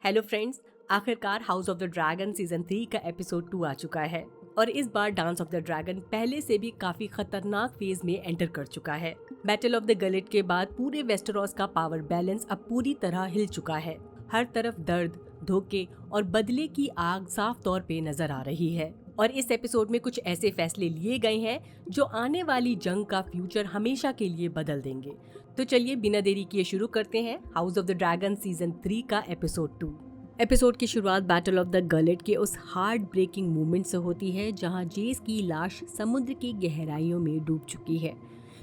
Hello friends, आखिरकार house of the dragon season 3 का episode 2 आ चुका है और इस बार डांस ऑफ द ड्रैगन पहले से भी काफी खतरनाक फेज में एंटर कर चुका है। बैटल ऑफ द गलेट के बाद पूरे वेस्टरॉस का पावर बैलेंस अब पूरी तरह हिल चुका है। हर तरफ दर्द, धोखे और बदले की आग साफ तौर पे नजर आ रही है और इस एपिसोड में कुछ ऐसे फैसले लिए गए हैं जो आने वाली जंग का फ्यूचर हमेशा के लिए बदल देंगे। तो चलिए बिना देरी किए शुरू करते हैं house of the dragon season 3 का एपिसोड 2। एपिसोड की शुरुआत बैटल ऑफ द गलेट के उस हार्ट ब्रेकिंग मोमेंट से होती है जहां जेस की लाश समुद्र की गहराइयों में डूब चुकी है।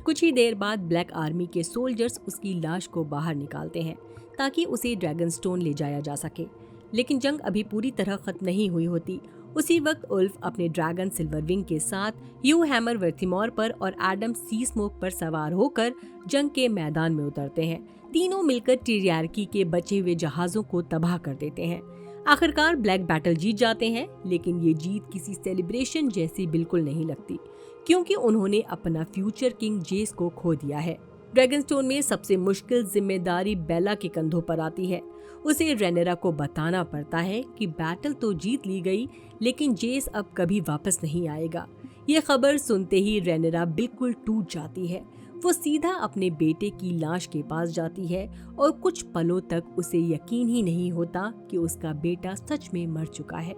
कुछ ही देर बाद ब्लैक आर्मी के सोल्जर्स उसकी लाश को बाहर निकालते हैं ताकि उसे ड्रैगन स्टोन ले जाया जा सके, लेकिन जंग अभी पूरी तरह खत्म नहीं हुई होती। उसी वक्त उल्फ अपने ड्रैगन सिल्वरविंग के साथ ह्यू हैमर वर्थिमोर पर और एडम सी स्मोक पर सवार होकर जंग के मैदान में उतरते हैं। तीनों मिलकर टिरियार्की के बचे हुए जहाजों को तबाह कर देते हैं। आखिरकार ब्लैक बैटल जीत जाते हैं, लेकिन ये जीत किसी सेलिब्रेशन जैसी बिल्कुल नहीं लगती, क्योंकि उन्होंने अपना फ्यूचर किंग जेस को खो दिया है। ड्रैगनस्टोन में सबसे मुश्किल जिम्मेदारी बेला के कंधों पर आती है। उसे रेनेरा को बताना पड़ता है कि बैटल तो जीत ली गई, लेकिन जेस अब कभी वापस नहीं आएगा। ये खबर सुनते ही रेनेरा बिल्कुल टूट जाती है। वो सीधा अपने बेटे की लाश के पास जाती है और कुछ पलों तक उसे यकीन ही नहीं होता कि उसका बेटा सच में मर चुका है।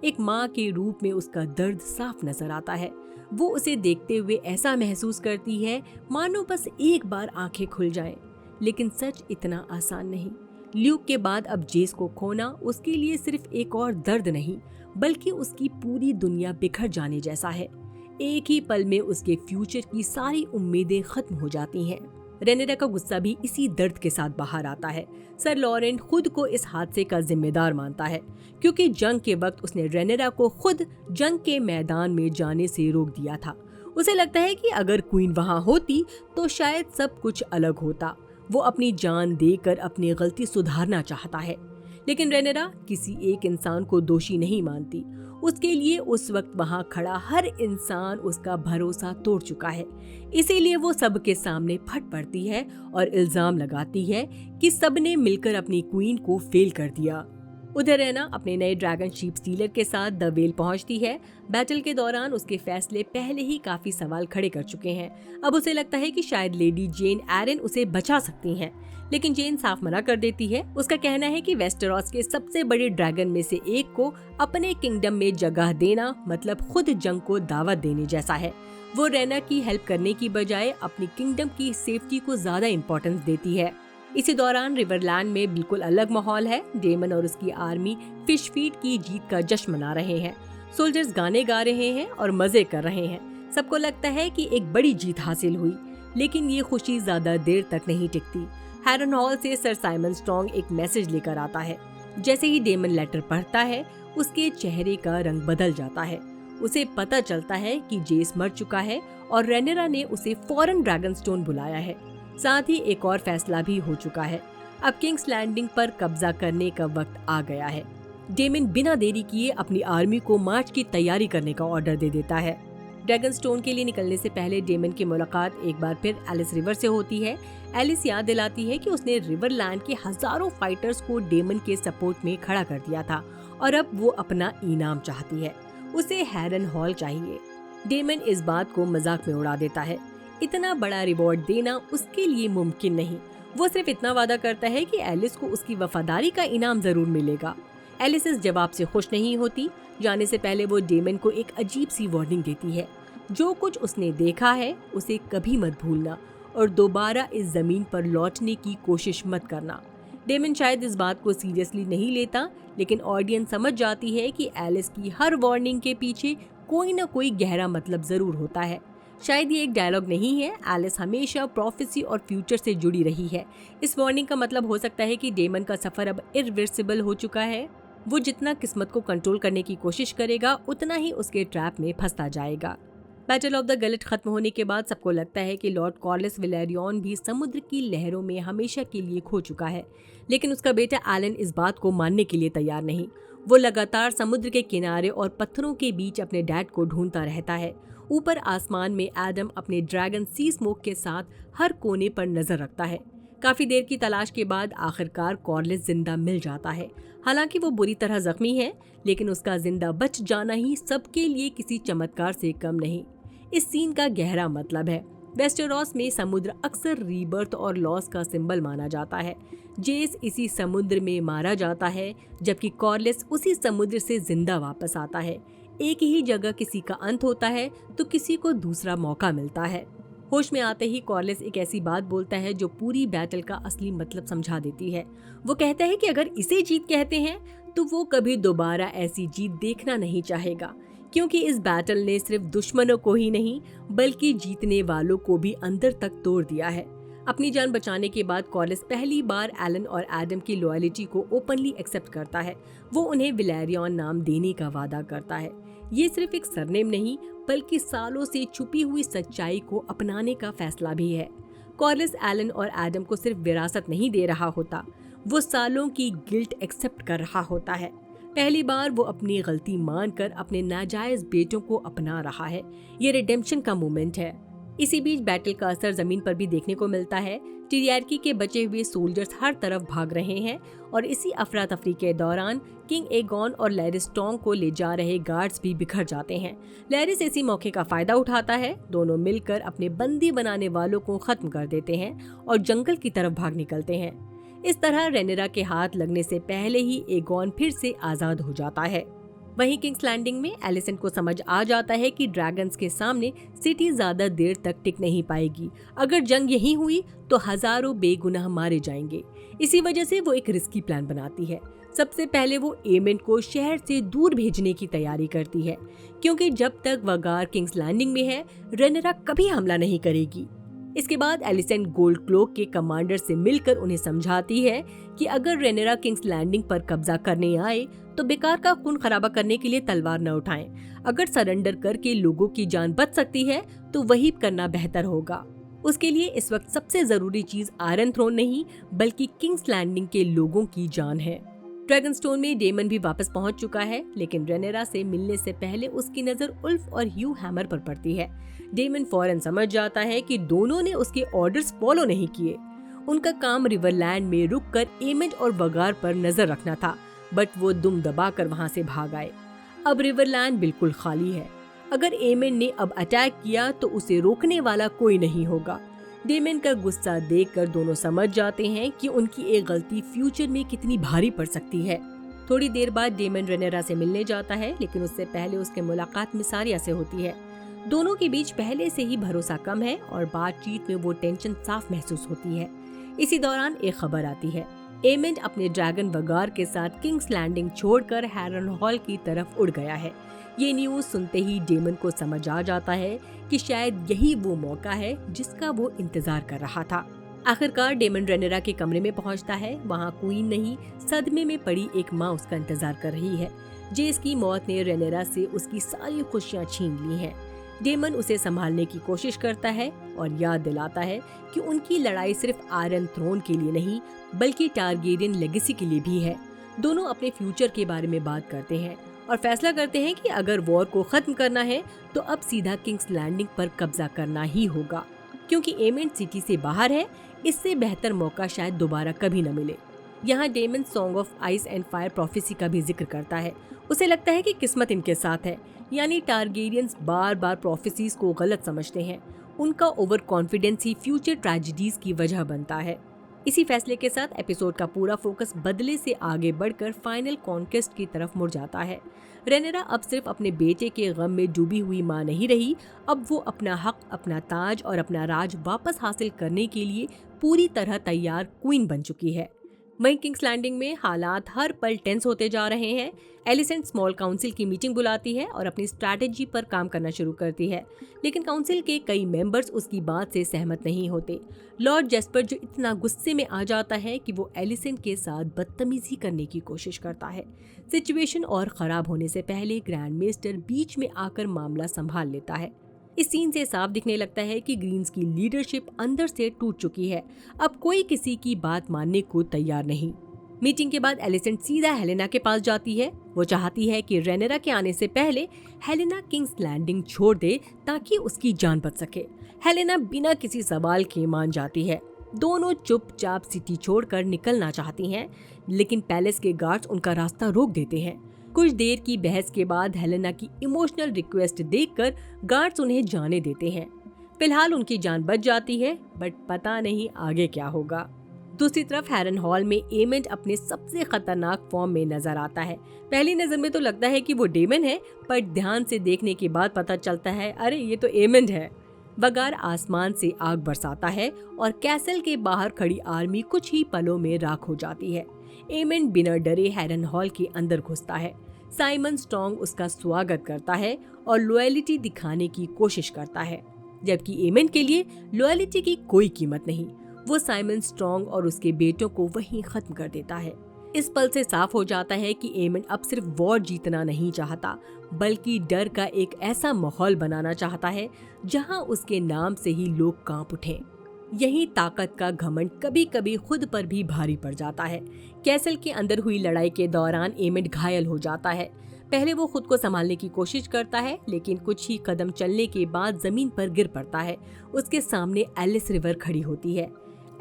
एक माँ के रूप में उसका दर्द साफ नजर आता है। वो उसे देखते हुए ऐसा महसूस करती है मानो बस एक बार आंखें खुल जाएं। लेकिन सच इतना आसान नहीं। ल्यूक के बाद अब जेस को खोना उसके लिए सिर्फ एक और दर्द नहीं, बल्कि उसकी पूरी दुनिया बिखर जाने जैसा है। एक ही पल में उसके फ्यूचर की सारी उम्मीदें खत्म हो जाती हैं। रेनेरा का गुस्सा भी इसी दर्द के साथ बाहर आता है। सर लॉरेंट खुद को इस हादसे का जिम्मेदार मानता है, क्योंकि जंग के वक्त उसने रेनेरा को खुद जंग के मैदान में जाने से रोक दिया था। उसे लगता है कि अगर क्वीन वहां होती तो शायद सब कुछ अलग होता। वो अपनी जान देकर अपनी गलती सुधारना चाहता है, लेकिन रेनेरा किसी एक इंसान को दोषी नहीं मानती। उसके लिए उस वक्त वहां खड़ा हर इंसान उसका भरोसा तोड़ चुका है। इसीलिए वो सबके सामने फट पड़ती है और इल्जाम लगाती है कि सबने मिलकर अपनी क्वीन को फेल कर दिया। उधर रेना अपने नए ड्रैगन शीप स्टीलर के साथ द वेल पहुंचती है। बैटल के दौरान उसके फैसले पहले ही काफी सवाल खड़े कर चुके हैं। अब उसे लगता है कि शायद लेडी जेन एरन उसे बचा सकती हैं, लेकिन जेन साफ मना कर देती है। उसका कहना है कि वेस्टरॉस के सबसे बड़े ड्रैगन में से एक को अपने किंगडम में जगह देना मतलब खुद जंग को दावत देने जैसा है। वो रेना की हेल्प करने की बजाय अपनी किंगडम की सेफ्टी को ज्यादा इम्पोर्टेंस देती है। इसी दौरान रिवरलैंड में बिल्कुल अलग माहौल है। डेमन और उसकी आर्मी फिश फीट की जीत का जश्न मना रहे हैं। सोल्जर्स गाने गा रहे हैं और मजे कर रहे हैं। सबको लगता है कि एक बड़ी जीत हासिल हुई, लेकिन ये खुशी ज्यादा देर तक नहीं टिकती। हैरन हॉल से सर साइमन स्ट्रॉन्ग एक मैसेज लेकर आता है। जैसे ही डेमन लेटर पढ़ता है, उसके चेहरे का रंग बदल जाता है। उसे पता चलता है कि जेस मर चुका है और रेनेरा ने उसे फौरन ड्रैगन स्टोन बुलाया है। साथ ही एक और फैसला भी हो चुका है। अब किंग्स लैंडिंग पर कब्जा करने का वक्त आ गया है। डेमन बिना देरी किए अपनी आर्मी को मार्च की तैयारी करने का ऑर्डर दे देता है। ड्रैगन स्टोन के लिए निकलने से पहले डेमन की मुलाकात एक बार फिर एलिस रिवर से होती है। एलिस याद दिलाती है कि उसने रिवरलैंड के हजारों फाइटर्स को डेमन के सपोर्ट में खड़ा कर दिया था और अब वो अपना इनाम चाहती है। उसे हैरन हॉल चाहिए। डेमन इस बात को मजाक में उड़ा देता है। इतना बड़ा रिवॉर्ड देना उसके लिए मुमकिन नहीं। वो सिर्फ इतना वादा करता है कि एलिस को उसकी वफादारी का इनाम जरूर मिलेगा। एलिस इस जवाब से खुश नहीं होती। जाने से पहले वो डेमन को एक अजीब सी वार्निंग देती है। जो कुछ उसने देखा है उसे कभी मत भूलना और दोबारा इस जमीन पर लौटने की कोशिश मत करना। डेमन शायद इस बात को सीरियसली नहीं लेता, लेकिन ऑडियंस समझ जाती है कि एलिस की हर वार्निंग के पीछे कोई न कोई गहरा मतलब जरूर होता है। शायद ये एक डायलॉग नहीं है। एलिस हमेशा प्रोफेसी और फ्यूचर से जुड़ी रही है। इस वार्निंग का मतलब हो सकता है कि डेमन का सफर अब इरिवर्सिबल हो चुका है। वो जितना किस्मत को कंट्रोल करने की कोशिश करेगा, उतना ही उसके ट्रैप में फंसता जाएगा। बैटल ऑफ द गलेट खत्म होने के बाद सबको लगता है कि लॉर्ड कॉर्लिस विलेरियन भी समुद्र की लहरों में हमेशा के लिए खो चुका है, लेकिन उसका बेटा एलन इस बात को मानने के लिए तैयार नहीं। वो लगातार समुद्र के किनारे और पत्थरों के बीच अपने डैड को ढूंढता रहता है। ऊपर आसमान में एडम अपने ड्रैगन सी स्मोक के साथ हर कोने पर नजर रखता है। काफी देर की तलाश के बाद आखिरकार कॉर्लिस जिंदा मिल जाता है। हालांकि वो बुरी तरह जख्मी है, लेकिन उसका जिंदा बच जाना ही सबके लिए किसी चमत्कार से कम नहीं। इस सीन का गहरा मतलब है, वेस्टेरोस में समुद्र अक्सर रीबर्थ और लॉस का सिंबल माना जाता है। जेस इसी समुद्र में मारा जाता है, जबकि कॉर्लिस उसी समुद्र से जिंदा वापस आता है। एक ही जगह किसी का अंत होता है तो किसी को दूसरा मौका मिलता है। होश में आते ही कॉर्लिस एक ऐसी बात बोलता है जो पूरी बैटल का असली मतलब समझा देती है। वो कहता है कि अगर इसे जीत कहते हैं तो वो कभी दोबारा ऐसी जीत देखना नहीं चाहेगा, क्योंकि इस बैटल ने सिर्फ दुश्मनों को ही नहीं बल्कि जीतने वालों को भी अंदर तक तोड़ दिया है। अपनी जान बचाने के बाद कॉर्लिस पहली बार एलन और एडम की लॉयल्टी को ओपनली एक्सेप्ट करता है। वो उन्हें विलेरियन नाम देने का वादा करता है। ये सिर्फ एक सरनेम नहीं बल्कि सालों से छुपी हुई सच्चाई को अपनाने का फैसला भी है। कॉर्लिस एलन और एडम को सिर्फ विरासत नहीं दे रहा होता, वो सालों की गिल्ट एक्सेप्ट कर रहा होता है। पहली बार वो अपनी गलती मानकर अपने नाजायज बेटों को अपना रहा है। ये रिडेम्पशन का मोमेंट है। इसी बीच बैटल का असर जमीन पर भी देखने को मिलता है। टिरियार्की के बचे हुए सोल्जर्स हर तरफ भाग रहे हैं और इसी अफरा तफरी के दौरान किंग एगॉन और लैरिस स्ट्रॉन्ग को ले जा रहे गार्ड्स भी बिखर जाते हैं। लैरिस इसी मौके का फायदा उठाता है। दोनों मिलकर अपने बंदी बनाने वालों को खत्म कर देते हैं और जंगल की तरफ भाग निकलते हैं। इस तरह रेनेरा के हाथ लगने से पहले ही एगॉन फिर से आजाद हो जाता है। वहीं किंग्स लैंडिंग में एलिसेंट को समझ आ जाता है कि ड्रैगन्स के सामने सिटी ज्यादा देर तक टिक नहीं पाएगी। अगर जंग यहीं हुई तो हजारों बेगुनाह मारे जाएंगे। इसी वजह से वो एक रिस्की प्लान बनाती है। सबसे पहले वो एमेंट को शहर से दूर भेजने की तैयारी करती है, क्योंकि जब तक वगार किंग्स लैंडिंग में है रेनेरा कभी हमला नहीं करेगी। इसके बाद एलिसेंट गोल्ड क्लोक के कमांडर से मिलकर उन्हें समझाती है कि अगर रेनेरा किंग्स लैंडिंग पर कब्जा करने आए तो बेकार का खून खराबा करने के लिए तलवार न उठाएं। अगर सरेंडर करके लोगों की जान बच सकती है तो वही करना बेहतर होगा। उसके लिए इस वक्त सबसे जरूरी चीज आयरन थ्रोन नहीं बल्कि किंग्स लैंडिंग के लोगों की जान है। ड्रैगनस्टोन में डेमन भी वापस पहुंच चुका है, लेकिन रेनेरा से मिलने से पहले उसकी नजर उल्फ और ह्यू हैमर पर पड़ती है। डेमन फौरन समझ जाता है कि दोनों ने उसके ऑर्डर्स फॉलो नहीं किए। उनका काम रिवरलैंड में रुककर एमेंट और वगार पर नजर रखना था, बट वो दुम दबाकर वहां से भाग आए। अब रिवरलैंड बिल्कुल खाली है। अगर एमेंट ने अब अटैक किया तो उसे रोकने वाला कोई नहीं होगा। डेमन का गुस्सा देखकर दोनों समझ जाते हैं कि उनकी एक गलती फ्यूचर में कितनी भारी पड़ सकती है। थोड़ी देर बाद डेमन रेनेरा से मिलने जाता है, लेकिन उससे पहले उसकी मुलाकात मिसारिया से होती है। दोनों के बीच पहले से ही भरोसा कम है और बातचीत में वो टेंशन साफ महसूस होती है। इसी दौरान एक खबर आती है। एमेंट अपने ड्रैगन वगार के साथ किंग्स लैंडिंग छोड़कर हैरन हॉल की तरफ उड़ गया है। ये न्यूज सुनते ही डेमन को समझ आ जाता है कि शायद यही वो मौका है जिसका वो इंतजार कर रहा था। आखिरकार डेमन रेनेरा के कमरे में पहुंचता है। वहां क्वीन नहीं, सदमे में पड़ी एक माँ उसका इंतजार कर रही है। जेस की मौत ने रेनेरा से उसकी सारी खुशियां छीन ली हैं। डेमन उसे संभालने की कोशिश करता है और याद दिलाता है कि उनकी लड़ाई सिर्फ आयरन थ्रोन के लिए नहीं बल्कि टारगेरियन लेगेसी के लिए भी है। दोनों अपने फ्यूचर के बारे में बात करते हैं और फैसला करते हैं कि अगर वॉर को खत्म करना है तो अब सीधा किंग्स लैंडिंग पर कब्जा करना ही होगा, क्योंकि एमेंट सिटी से बाहर है। इससे बेहतर मौका शायद दोबारा कभी न मिले। यहाँ demon song of ice and fire prophecy का भी जिक्र करता है। उसे लगता है कि किस्मत इनके साथ है, यानी टारगेरियंस बार बार प्रोफेसीज को गलत समझते हैं। उनका ओवर कॉन्फिडेंस ही फ्यूचर ट्रेजेडीज की वजह बनता है। इसी फैसले के साथ एपिसोड का पूरा फोकस बदले से आगे बढ़कर फाइनल कॉन्क्वेस्ट की तरफ मुड़ जाता है। रेनेरा अब सिर्फ अपने बेटे के गम में डूबी हुई मां नहीं रही, अब वो अपना हक, अपना ताज और अपना राज वापस हासिल करने के लिए पूरी तरह तैयार क्वीन बन चुकी है। वहीं किंग्स लैंडिंग में हालात हर पल टेंस होते जा रहे हैं। एलिसेंट स्मॉल काउंसिल की मीटिंग बुलाती है और अपनी स्ट्रैटेजी पर काम करना शुरू करती है, लेकिन काउंसिल के कई मेंबर्स उसकी बात से सहमत नहीं होते। लॉर्ड जेस्पर जो इतना गुस्से में आ जाता है कि वो एलिसेंट के साथ बदतमीजी करने की कोशिश करता है। सिचुएशन और खराब होने से पहले ग्रैंड मेस्टर बीच में आकर मामला संभाल लेता है। इस सीन से साफ दिखने लगता है कि ग्रीन्स की लीडरशिप अंदर से टूट चुकी है। अब कोई किसी की बात मानने को तैयार नहीं। मीटिंग के बाद एलिसेंट सीधा हेलेना के पास जाती है। वो चाहती है कि रेनेरा के आने से पहले हेलेना किंग्स लैंडिंग छोड़ दे ताकि उसकी जान बच सके। हेलेना बिना किसी सवाल के मान जाती है। दोनों चुपचाप सिटी छोड़कर निकलना चाहती हैं, लेकिन पैलेस के गार्ड्स उनका रास्ता रोक देते हैं। कुछ देर की बहस के बाद हेलेना की इमोशनल रिक्वेस्ट देखकर गार्ड्स उन्हें जाने देते हैं। फिलहाल उनकी जान बच जाती है, बट पता नहीं आगे क्या होगा। दूसरी तरफ हैरनहॉल में एमेंड अपने सबसे खतरनाक फॉर्म में नजर आता है। पहली नजर में तो लगता है कि वो डेमन है, पर ध्यान से देखने के बाद पता चलता है अरे ये तो एमेंड है। वगार आसमान से आग बरसाता है और कैसल के बाहर खड़ी आर्मी कुछ ही पलों में राख हो जाती है। एमेंड बिना डरे हैरनहॉल के अंदर घुसता है। साइमन स्ट्रॉन्ग उसका स्वागत करता है और लॉयल्टी दिखाने की कोशिश करता है, जबकि एमेंड के लिए लॉयल्टी की कोई कीमत नहीं। वो साइमन स्ट्रॉन्ग और उसके बेटों को वहीं खत्म कर देता है। इस पल से साफ हो जाता है कि एमेंड अब सिर्फ वॉर जीतना नहीं चाहता, बल्कि डर का एक ऐसा माहौल बनाना चाहता है जहां उसके नाम से ही लोग कांप उठें। यही ताकत का घमंड कभी कभी खुद पर भी भारी पड़ जाता है। कैसल के अंदर हुई लड़ाई के दौरान एमेंड घायल हो जाता है। पहले वो खुद को संभालने की कोशिश करता है, लेकिन कुछ ही कदम चलने के बाद जमीन पर गिर पड़ता है। उसके सामने एलिस रिवर खड़ी होती है।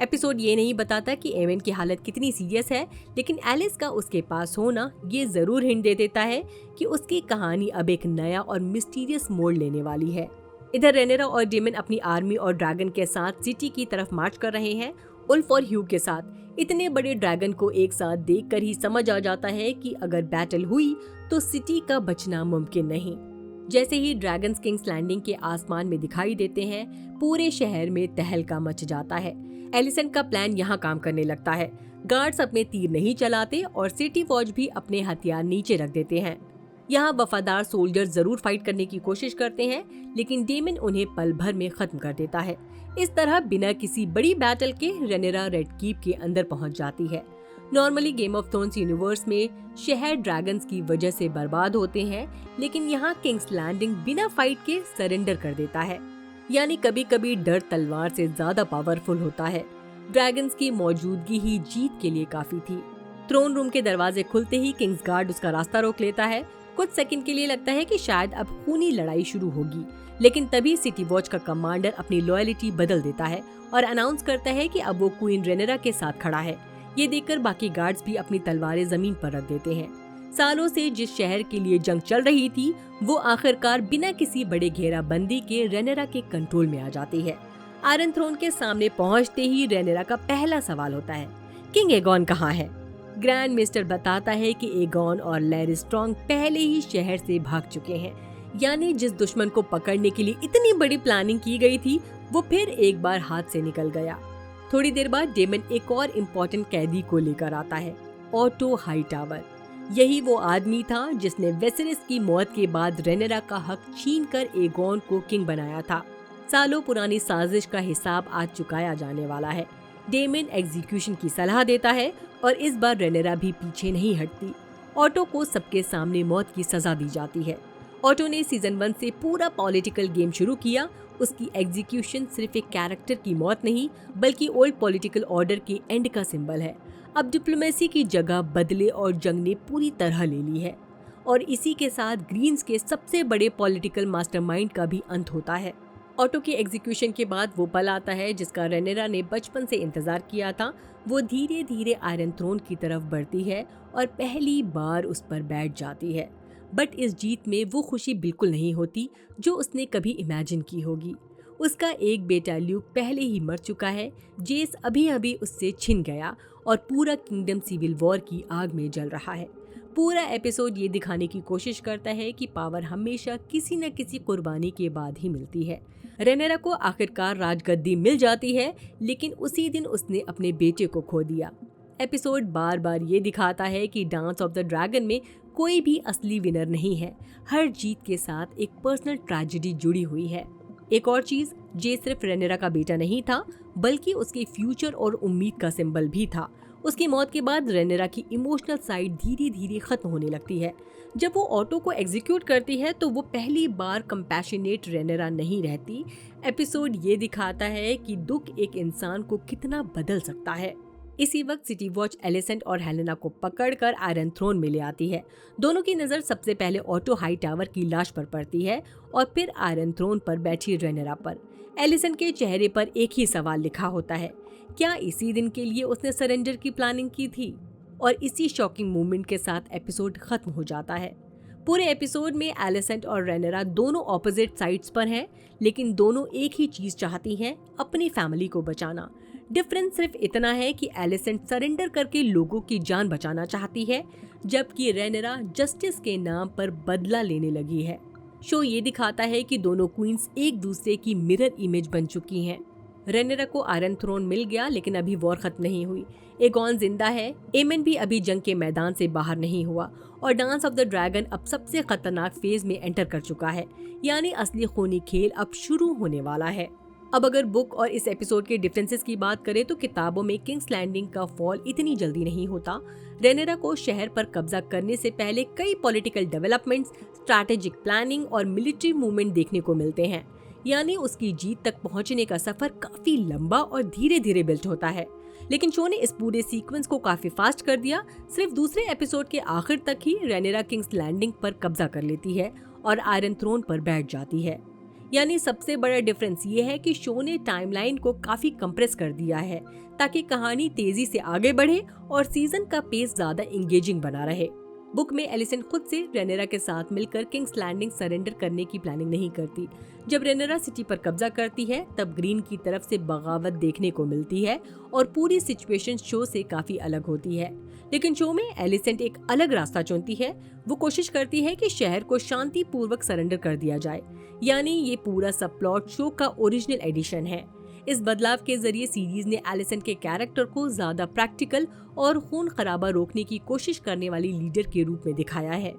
एपिसोड ये नहीं बताता कि एमेंड की हालत कितनी सीरियस है, लेकिन एलिस का उसके पास होना ये जरूर हिंट दे देता है कि उसकी कहानी अब एक नया और मिस्टीरियस मोड़ लेने वाली है। इधर रेनेरा और डेमन अपनी आर्मी और ड्रैगन के साथ सिटी की तरफ मार्च कर रहे हैं, उल्फ और ह्यू के साथ। इतने बड़े ड्रैगन को एक साथ देखकर ही समझ आ जाता है कि अगर बैटल हुई तो सिटी का बचना मुमकिन नहीं। जैसे ही ड्रैगन्स किंग्स लैंडिंग के आसमान में दिखाई देते हैं, पूरे शहर में तहलका मच जाता है। एलिसन का प्लान यहाँ काम करने लगता है। गार्ड्स अपने तीर नहीं चलाते और सिटी वॉच भी अपने हथियार नीचे रख देते हैं। यहाँ वफादार सोल्जर जरूर फाइट करने की कोशिश करते हैं, लेकिन डेमन उन्हें पल भर में खत्म कर देता है। इस तरह बिना किसी बड़ी बैटल के रेनेरा रेड कीप के अंदर पहुँच जाती है। Normally game of thrones universe में शहर ड्रैगन्स की वजह से बर्बाद होते हैं, लेकिन यहाँ किंग्स लैंडिंग बिना फाइट के सरेंडर कर देता है। यानी कभी कभी डर तलवार से ज्यादा पावरफुल होता है। ड्रैगन्स की मौजूदगी ही जीत के लिए काफी थी। थ्रोन रूम के दरवाजे खुलते ही किंग्स गार्ड उसका रास्ता रोक लेता है। कुछ सेकंड के लिए लगता है कि शायद अब खूनी लड़ाई शुरू होगी, लेकिन तभी सिटी वॉच का कमांडर अपनी लॉयल्टी बदल देता है और अनाउंस करता है कि अब वो क्वीन रेनेरा के साथ खड़ा है। ये देखकर बाकी गार्ड्स भी अपनी तलवारें जमीन पर रख देते हैं। सालों से जिस शहर के लिए जंग चल रही थी, वो आखिरकार बिना किसी बड़े घेराबंदी के रेनेरा के कंट्रोल में आ जाती है। आयरन थ्रोन के सामने पहुंचते ही रेनेरा का पहला सवाल होता है, किंग एगॉन कहाँ है? ग्रैंड मिस्टर बताता है कि एगॉन और लैरिस स्ट्रॉन्ग पहले ही शहर से भाग चुके हैं। यानी जिस दुश्मन को पकड़ने के लिए इतनी बड़ी प्लानिंग की गई थी, वो फिर एक बार हाथ से निकल गया। थोड़ी देर बाद डेमन एक और इम्पोर्टेंट कैदी को लेकर आता है, ऑटो हाईटावर। यही वो आदमी था जिसने वेसेरिस की मौत के बाद रेनेरा का हक छीनकर एगॉन को किंग बनाया था। सालों पुरानी साजिश का हिसाब आज चुकाया जाने वाला है। डेमन एग्जीक्यूशन की सलाह देता है और इस बार रेनेरा भी पीछे नहीं हटती। ऑटो को सबके सामने मौत की सजा दी जाती है। ऑटो ने सीजन 1 से पूरा पॉलिटिकल गेम शुरू किया। उसकी एग्जीक्यूशन सिर्फ एक कैरेक्टर की मौत नहीं, बल्कि ओल्ड पॉलिटिकल ऑर्डर के एंड का सिंबल है। अब डिप्लोमेसी की जगह बदले और जंग ने पूरी तरह ले ली है, और इसी के साथ ग्रीन्स के सबसे बड़े पॉलिटिकल मास्टरमाइंड का भी अंत होता है। ऑटो की एग्जीक्यूशन के बाद वो पल आता है जिसका रेनेरा ने बचपन से इंतजार किया था। वो धीरे धीरे आयरन थ्रोन की तरफ बढ़ती है और पहली बार उस पर बैठ जाती है। बट इस जीत में वो खुशी बिल्कुल नहीं होती जो उसने कभी इमेजिन की होगी। उसका एक बेटा ल्यूक पहले ही मर चुका है, जेस अभी अभी उससे छिन गया और पूरा किंगडम सिविल वॉर की आग में जल रहा है। पूरा एपिसोड ये दिखाने की कोशिश करता है कि पावर हमेशा किसी न किसी कुर्बानी के बाद ही मिलती है। रेनेरा को आखिरकार राजगद्दी मिल जाती है, लेकिन उसी दिन उसने अपने बेटे को खो दिया। एपिसोड बार बार ये दिखाता है कि डांस ऑफ द ड्रैगन में कोई भी असली विनर नहीं है। हर जीत के साथ एक पर्सनल ट्रेजेडी जुड़ी हुई है। एक और चीज, जे सिर्फ रेनेरा का बेटा नहीं था, बल्कि उसके फ्यूचर और उम्मीद का सिंबल भी था। उसकी मौत के बाद रेनेरा की इमोशनल साइड धीरे धीरे खत्म होने लगती है। जब वो ऑटो को एग्जीक्यूट करती है तो वो पहली बार कंपैशनेट रेनेरा नहीं रहती। एपिसोड ये दिखाता है कि दुख एक इंसान को कितना बदल सकता है। इसी वक्त सिटी वॉच एलिसेंट और हेलेना को पकड़कर आयरन थ्रोन में ले आती है। दोनों की नजर सबसे पहले ऑटो हाई टावर की लाश पर पड़ती है और फिर आयरन थ्रोन पर बैठी रेनेरा पर। एलिसेंट के चेहरे पर एक ही सवाल लिखा होता है, क्या इसी दिन के लिए उसने सरेंडर की प्लानिंग की थी? और इसी शॉकिंग मूवमेंट के साथ एपिसोड खत्म हो जाता है। पूरे एपिसोड में एलिसेंट और रेनेरा दोनों ऑपोजिट साइड्स पर हैं, लेकिन दोनों एक ही चीज चाहती हैं, अपनी फैमिली को बचाना। डिफरेंस सिर्फ इतना है कि एलिसेंट सरेंडर करके लोगों की जान बचाना चाहती है, जबकि रेनेरा जस्टिस के नाम पर बदला लेने लगी है। शो ये दिखाता है कि दोनों क्वींस एक दूसरे की मिरर इमेज बन चुकी हैं। रेनेरा को आयरन थ्रोन मिल गया, लेकिन अभी वॉर खत्म नहीं हुई। एगॉन जिंदा है, एमन भी अभी जंग के मैदान से बाहर नहीं हुआ, और डांस ऑफ द ड्रैगन अब सबसे खतरनाक फेज में एंटर कर चुका है, यानी असली खूनी खेल अब शुरू होने वाला है। अब अगर बुक और इस एपिसोड के डिफरेंसेस की बात करें तो किताबों में किंग्स लैंडिंग का फॉल इतनी जल्दी नहीं होता। रेनेरा को शहर पर कब्जा करने से पहले कई पॉलिटिकल डेवलपमेंट्स, स्ट्रैटेजिक प्लानिंग और मिलिट्री मूवमेंट देखने को मिलते हैं, यानी उसकी जीत तक पहुंचने का सफर काफी लंबा और धीरे धीरे बिल्ट होता है। लेकिन शो ने इस पूरे सीक्वेंस को काफी फास्ट कर दिया। सिर्फ दूसरे एपिसोड के आखिर तक ही रेनेरा किंग्स लैंडिंग पर कब्जा कर लेती है और आयरन थ्रोन पर बैठ जाती है। यानी सबसे बड़ा डिफरेंस ये है कि शो ने टाइमलाइन को काफी कंप्रेस कर दिया है, ताकि कहानी तेजी से आगे बढ़े और सीजन का पेस ज्यादा एंगेजिंग बना रहे। बुक में एलिसेंट खुद से रेनेरा के साथ मिलकर किंग्स लैंडिंग सरेंडर करने की प्लानिंग नहीं करती। जब रेनेरा सिटी पर कब्जा करती है तब ग्रीन की तरफ से बगावत देखने को मिलती है और पूरी सिचुएशन शो से काफी अलग होती है। लेकिन शो में एलिसेंट एक अलग रास्ता चुनती है। वो कोशिश करती है कि शहर को शांति पूर्वक सरेंडर कर दिया जाए, यानी ये पूरा सब प्लॉट शो का ओरिजिनल एडिशन है। इस बदलाव के जरिए सीरीज ने एलिसेंट के कैरेक्टर को ज्यादा प्रैक्टिकल और खून खराबा रोकने की कोशिश करने वाली लीडर के रूप में दिखाया है।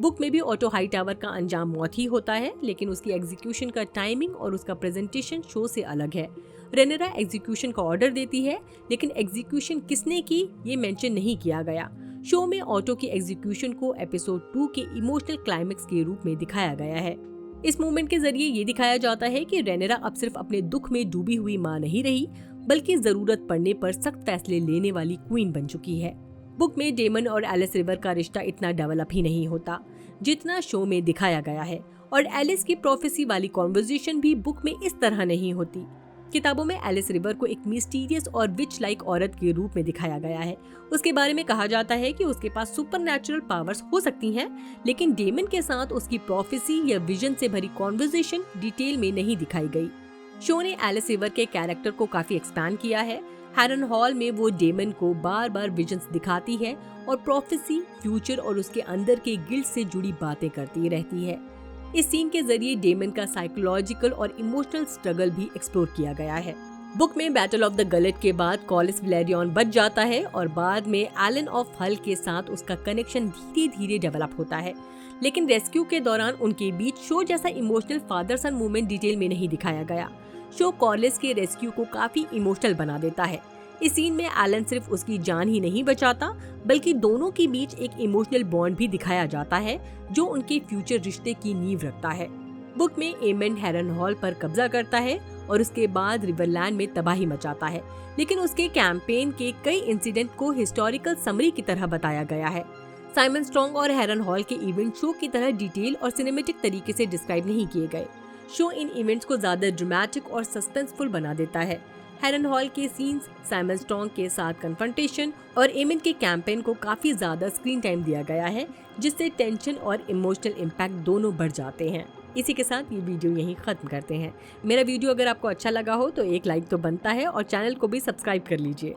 बुक में भी ऑटो हाईटावर का अंजाम मौत ही होता है, लेकिन उसकी एग्जीक्यूशन का टाइमिंग और उसका प्रेजेंटेशन शो से अलग है। रेनेरा एग्जीक्यूशन का ऑर्डर देती है, लेकिन एग्जीक्यूशन किसने की ये मेंशन नहीं किया गया। शो में ऑटो की एग्जीक्यूशन को एपिसोड 2 के इमोशनल क्लाइमेक्स के रूप में दिखाया गया है। इस मूवमेंट के जरिए ये दिखाया जाता है कि रेनेरा अब सिर्फ अपने दुख में डूबी हुई मां नहीं रही, बल्कि जरूरत पड़ने पर सख्त फैसले लेने वाली क्वीन बन चुकी है। बुक में डेमन और एलिस रिवर का रिश्ता इतना डेवलप ही नहीं होता जितना शो में दिखाया गया है, और एलिस की प्रोफेसी वाली कॉन्वर्सेशन भी बुक में इस तरह नहीं होती। किताबों में एलिस रिवर को एक मिस्टीरियस और विच लाइक औरत के रूप में दिखाया गया है। उसके बारे में कहा जाता है कि उसके पास सुपरनैचुरल पावर्स हो सकती हैं, लेकिन डेमन के साथ उसकी प्रोफेसी या विजन से भरी कॉन्वर्सेशन डिटेल में नहीं दिखाई गई। शो ने एलिस रिवर के कैरेक्टर को काफी एक्सपैंड किया है। हैरन हॉल में वो डेमन को बार बार विजन्स दिखाती है और प्रोफेसी, फ्यूचर और उसके अंदर के गिल्ड से जुड़ी बातें करती रहती है। इस सीन के जरिए डेमन का साइकोलॉजिकल और इमोशनल स्ट्रगल भी एक्सप्लोर किया गया है। बुक में बैटल ऑफ द गलेट के बाद कॉलिस वैलेरियन बच जाता है और बाद में एलन ऑफ हल के साथ उसका कनेक्शन धीरे धीरे डेवलप होता है, लेकिन रेस्क्यू के दौरान उनके बीच शो जैसा इमोशनल फादर सन मूवमेंट डिटेल में नहीं दिखाया गया। शो कॉलिस के रेस्क्यू को काफी इमोशनल बना देता है। इस सीन में एलन सिर्फ उसकी जान ही नहीं बचाता, बल्कि दोनों के बीच एक इमोशनल बॉन्ड भी दिखाया जाता है जो उनके फ्यूचर रिश्ते की नींव रखता है। बुक में एमंड हैरन हॉल पर कब्जा करता है और उसके बाद रिवरलैंड में तबाही मचाता है, लेकिन उसके कैंपेन के कई इंसिडेंट को हिस्टोरिकल समरी की तरह बताया गया है। साइमन स्ट्रॉन्ग और हैरन हॉल के इवेंट शो की तरह डिटेल और सिनेमेटिक तरीके से डिस्क्राइब नहीं किए गए। शो इन इवेंट्स को ज्यादा ड्रामेटिक और सस्पेंसफुल बना देता है। हैरन हॉल के सीन्स, साइमन स्ट्रॉन्ग के साथ कन्फ्रंटेशन और एमन के कैंपेन को काफी ज्यादा स्क्रीन टाइम दिया गया है, जिससे टेंशन और इमोशनल इम्पैक्ट दोनों बढ़ जाते हैं। इसी के साथ ये वीडियो यहीं खत्म करते हैं। मेरा वीडियो अगर आपको अच्छा लगा हो तो एक लाइक तो बनता है और चैनल को भी सब्सक्राइब कर लीजिए।